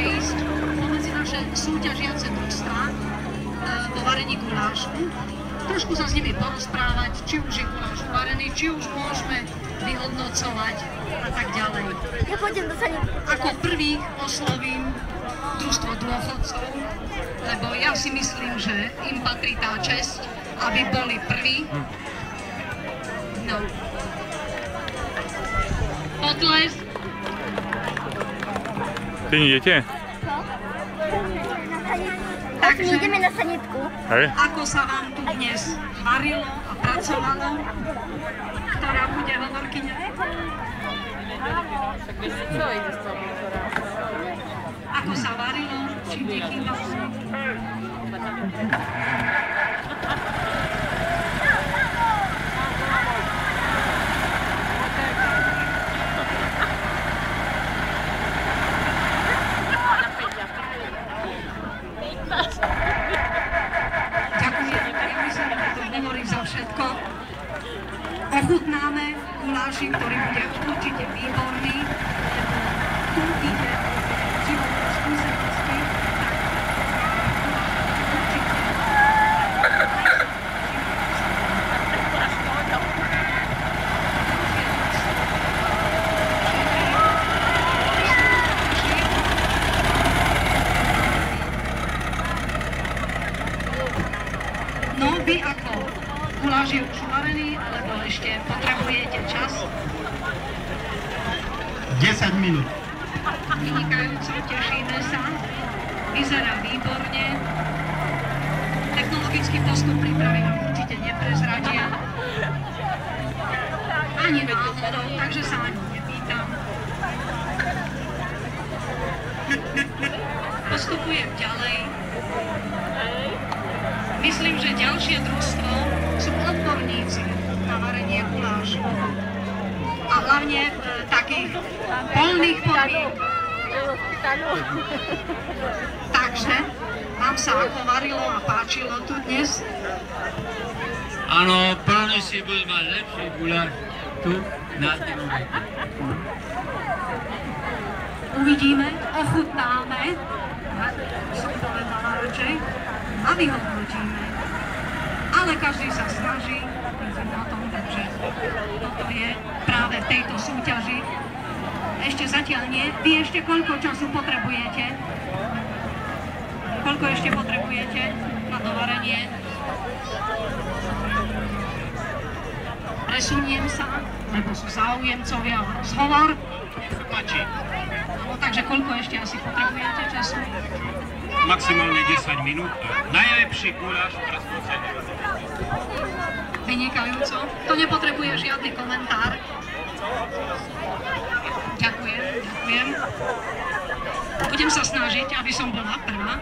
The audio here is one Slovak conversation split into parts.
prejsť pomedzi naše súťažiace družstvá vo varení gulášu. Trošku sa s nimi porozprávať, či už je guláš varený, či už môžeme vyhodnocovať a tak ďalej. Ja pôjdem do sanitky. Ako prvých oslovím družstvo dôchodcov, lebo ja si myslím, že im patrí tá česť, aby boli prví. No. Potlesk. Ty idete? Co? Takže ideme na sanitku. Hej. Ako sa vám tu dnes varilo a pracovalo? Ktorá bude hovorkyňa? Ako sa varilo? Či nechýbalo? Ďakujem, ja myslím, že to hovorí za všetko. Ochutnáme guláši, ktorý bude určite výborný, lebo tu ide o životné skúsenosti, no vy ako guláš je už varený, alebo ešte potrebujete čas? 10 minút. Vynikajúco, tešíme sa. Vyzerá výborne. Technologický postup prípravy vám určite neprezradia. Ani náhodou, takže sa ani nepýtam. Postupujem ďalej. Myslím, že ďalšie družstvo sú odborníci na varenie gulášu. A hlavne v takých voľných podmienkach. Takže, vám sa ako varilo a páčilo tu dnes? Áno, plne si bude mať lepší guláš tu na tým. Uvidíme, ochutnáme, som povedala radšej, a vyhodnotíme. Ale každý sa snaží, myslím na tom, takže toto je práve v tejto súťaži. Ešte zatiaľ nie. Vy ešte koľko času potrebujete? Koľko ešte potrebujete na dovarenie? Presuniem sa, lebo sú záujemcovia o rozhovor. No, takže koľko ešte asi potrebujete času? Maximálne 10 minút. Najlepší guláš v Trstnovci. Vynikajúco. To nepotrebuje žiadny komentár. Ďakujem, ďakujem. Budem sa snažiť, aby som bola prvá.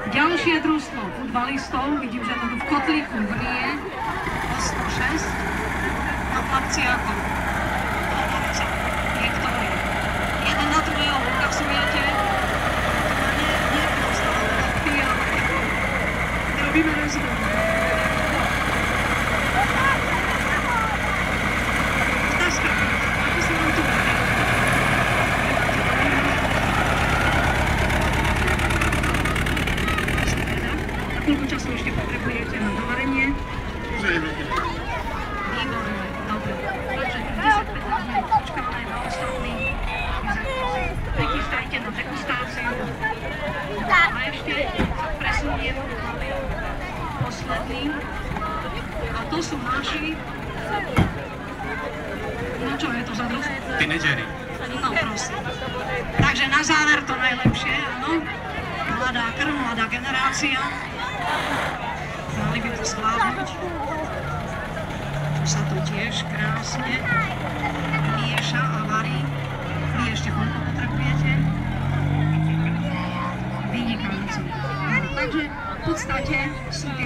Ďalšie družstvo futbalistov, vidím, že to tu v kotlíku vrie, o 106, na Papciákov. Niektorí. Jeden na druhého ukazujete. Robíme rozhovor. Otázka, ako sa vám tu varí? A koľko času ešte potrebujete na dovarenie? Výborné, dobre. Takže 10-15 minút počkáme na ostatných. Prichystajte na degustáciu. A ešte sa presuniem posledný. A to sú naši... No čo je to za družstvo? Tínedžeri. No prosím. Takže na záver to najlepšie, áno. Mladá krv, mladá generácia. Mali by to zvládnuť. Tu sa to tiež krásne mieša a varí. Vy ešte koľko potrebujete? Vynikajúco. Takže v podstate sú tie